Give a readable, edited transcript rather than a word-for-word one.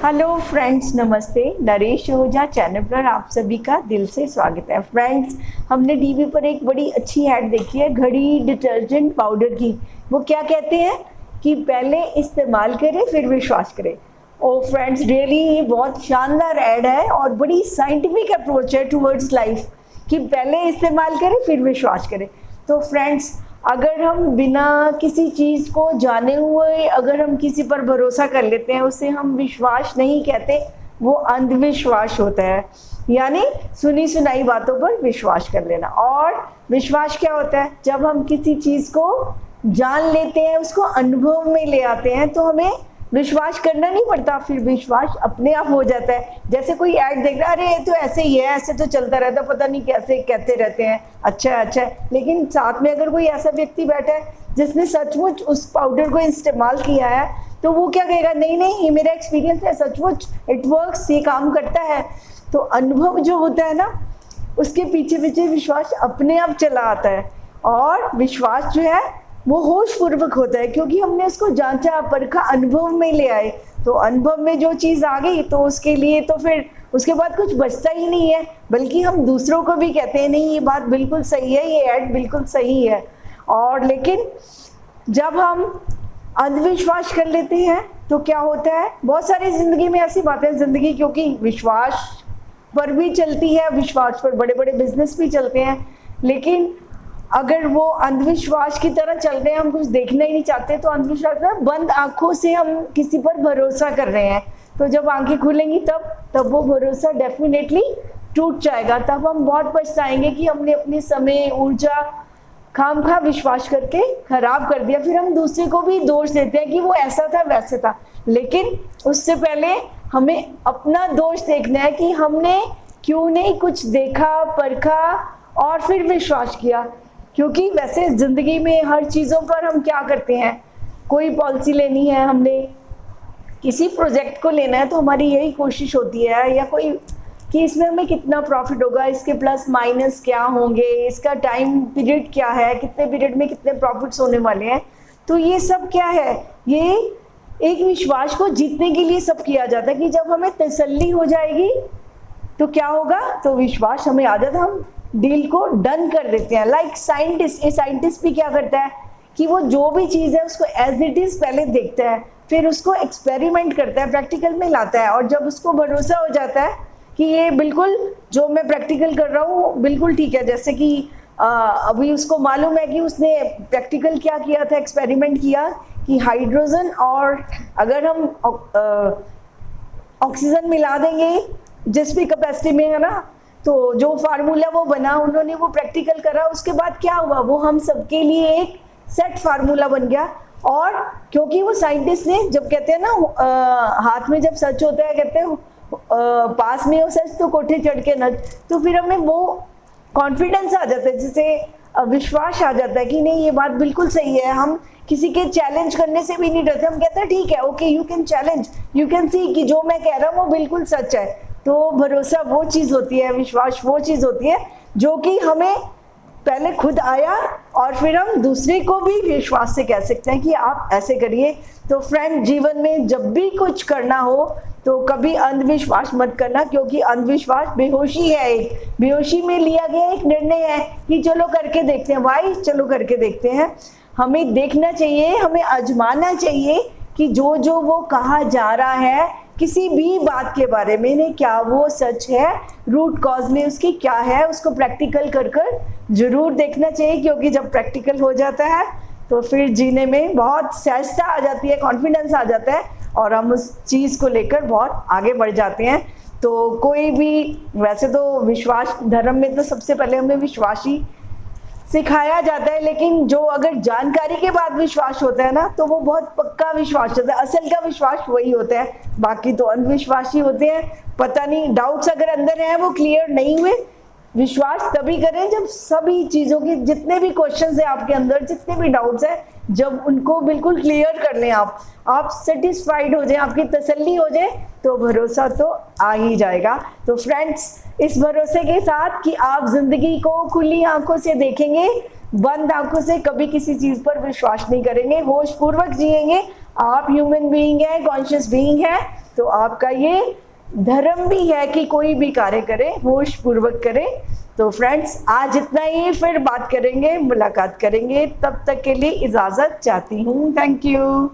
Hello friends, नमस्ते। नरेश ओझा channel पर आप सभी का दिल से स्वागत है। फ्रेंड्स, हमने टीवी पर एक बड़ी अच्छी ऐड देखी है घड़ी डिटर्जेंट पाउडर की। वो क्या कहते हैं कि पहले इस्तेमाल करें फिर विश्वास करें। ओ फ्रेंड्स, रियली ये बहुत शानदार ऐड है और बड़ी साइंटिफिक अप्रोच है टूवर्ड्स लाइफ कि पहले इस्तेमाल करें फिर विश्वास करें। तो फ्रेंड्स, अगर हम बिना किसी चीज़ को जाने हुए अगर हम किसी पर भरोसा कर लेते हैं, उसे हम विश्वास नहीं कहते, वो अंधविश्वास होता है। यानी सुनी सुनाई बातों पर विश्वास कर लेना। और विश्वास क्या होता है? जब हम किसी चीज़ को जान लेते हैं, उसको अनुभव में ले आते हैं, तो हमें विश्वास करना नहीं पड़ता, फिर विश्वास अपने आप हो जाता है। जैसे कोई ऐड देख रहा है, अरे ये तो ऐसे ही है, ऐसे तो चलता रहता, पता नहीं कैसे कहते रहते हैं, अच्छा अच्छा है। लेकिन साथ में अगर कोई ऐसा व्यक्ति बैठा है जिसने सचमुच उस पाउडर को इस्तेमाल किया है, तो वो क्या कहेगा, नहीं नहीं ये मेरा एक्सपीरियंस है, सचमुच इट वर्क्स, ये काम करता है। तो अनुभव जो होता है ना, उसके पीछे पीछे विश्वास अपने आप चला आता है। और विश्वास जो है वो होशपूर्वक होता है, क्योंकि हमने उसको जांचा परखा, अनुभव में ले आए। तो अनुभव में जो चीज़ आ गई तो उसके लिए तो फिर उसके बाद कुछ बचता ही नहीं है, बल्कि हम दूसरों को भी कहते हैं नहीं ये बात बिल्कुल सही है, ये ऐड बिल्कुल सही है। और लेकिन जब हम अंधविश्वास कर लेते हैं तो क्या होता है, बहुत सारी ज़िंदगी में ऐसी बातें, ज़िंदगी क्योंकि विश्वास पर भी चलती है, विश्वास पर बड़े बड़े बिजनेस भी चलते हैं। लेकिन अगर वो अंधविश्वास की तरह चल रहे हैं, हम कुछ देखना ही नहीं चाहते, तो अंधविश्वास में बंद आंखों से हम किसी पर भरोसा कर रहे हैं। तो जब आंखें खुलेंगी तब वो भरोसा डेफिनेटली टूट जाएगा। तब हम बहुत पछताएंगे कि हमने अपने समय, ऊर्जा खामखा विश्वास करके खराब कर दिया। फिर हम दूसरे को भी दोष देते हैं कि वो ऐसा था वैसे था। लेकिन उससे पहले हमें अपना दोष देखना है कि हमने क्यों नहीं कुछ देखा, परखा और फिर विश्वास किया। क्योंकि वैसे ज़िंदगी में हर चीज़ों पर हम क्या करते हैं, कोई पॉलिसी लेनी है, हमने किसी प्रोजेक्ट को लेना है, तो हमारी यही कोशिश होती है, या कोई कि इसमें हमें कितना प्रॉफिट होगा, इसके प्लस माइनस क्या होंगे, इसका टाइम पीरियड क्या है, कितने पीरियड में कितने प्रॉफिट्स होने वाले हैं। तो ये सब क्या है, ये एक विश्वास को जीतने के लिए सब किया जाता है कि जब हमें तसल्ली हो जाएगी तो क्या होगा, तो विश्वास हमें आ जाता है, हम डील को डन कर देते हैं। लाइक साइंटिस्ट भी क्या करता है कि वो जो भी चीज़ है उसको एज इट इज़ पहले देखता है, फिर उसको एक्सपेरिमेंट करता है, प्रैक्टिकल में लाता है। और जब उसको भरोसा हो जाता है कि ये बिल्कुल जो मैं प्रैक्टिकल कर रहा हूँ बिल्कुल ठीक है, जैसे कि अभी उसको मालूम है कि उसने प्रैक्टिकल क्या किया था, एक्सपेरिमेंट किया कि हाइड्रोजन और अगर हम ऑक्सीजन मिला देंगे जिस भी कैपेसिटी में है ना, तो जो फार्मूला वो बना, उन्होंने वो प्रैक्टिकल करा, उसके बाद क्या हुआ, वो हम सबके लिए एक सेट फार्मूला बन गया। और क्योंकि वो साइंटिस्ट ने, जब कहते हैं ना हाथ में जब सच होता है, कहते हैं पास में हो सच तो कोठे चढ़ के नच, तो फिर हमें वो कॉन्फिडेंस आ जाता है, जिसे विश्वास आ जाता है कि नहीं ये बात बिल्कुल सही है। हम किसी के चैलेंज करने से भी नहीं डरते, हम कहते हैं ठीक है, okay you can challenge, you can see कि जो मैं कह रहा हूँ वो बिल्कुल सच है। तो भरोसा वो चीज़ होती है, विश्वास वो चीज़ होती है जो कि हमें पहले खुद आया और फिर हम दूसरे को भी विश्वास से कह सकते हैं कि आप ऐसे करिए। तो फ्रेंड, जीवन में जब भी कुछ करना हो तो कभी अंधविश्वास मत करना, क्योंकि अंधविश्वास बेहोशी है, एक बेहोशी में लिया गया एक निर्णय है कि चलो करके देखते हैं भाई, चलो करके देखते हैं। हमें देखना चाहिए, हमें आजमाना चाहिए कि जो जो वो कहा जा रहा है किसी भी बात के बारे में, नहीं क्या वो सच है, रूट कॉज में उसकी क्या है, उसको प्रैक्टिकल कर कर जरूर देखना चाहिए। क्योंकि जब प्रैक्टिकल हो जाता है तो फिर जीने में बहुत सहजता आ जाती है, कॉन्फिडेंस आ जाता है और हम उस चीज़ को लेकर बहुत आगे बढ़ जाते हैं। तो कोई भी, वैसे तो विश्वास धर्म में तो सबसे पहले हमें विश्वास ही सिखाया जाता है, लेकिन जो अगर जानकारी के बाद विश्वास होता है ना, तो वो बहुत पक्का विश्वास होता है, असल का विश्वास वही होता है। बाकी तो अंधविश्वास ही होते हैं, पता नहीं, डाउट्स अगर अंदर हैं वो क्लियर नहीं हुए। विश्वास तभी करें जब सभी चीज़ों के जितने भी क्वेश्चंस हैं आपके अंदर, जितने भी डाउट्स हैं, जब उनको बिल्कुल क्लियर कर लें, आप सेटिस्फाइड हो जाए, आपकी तसल्ली हो जाए, तो भरोसा तो आ ही जाएगा। तो फ्रेंड्स, इस भरोसे के साथ कि आप जिंदगी को खुली आंखों से देखेंगे, बंद आंखों से कभी किसी चीज़ पर विश्वास नहीं करेंगे, होशपूर्वक जिएंगे। आप ह्यूमन बीइंग है, कॉन्शियस बीइंग है, तो आपका ये धर्म भी है कि कोई भी कार्य करें होश पूर्वक करें। तो फ्रेंड्स आज इतना ही, फिर बात करेंगे, मुलाकात करेंगे, तब तक के लिए इजाज़त चाहती हूँ। Thank you.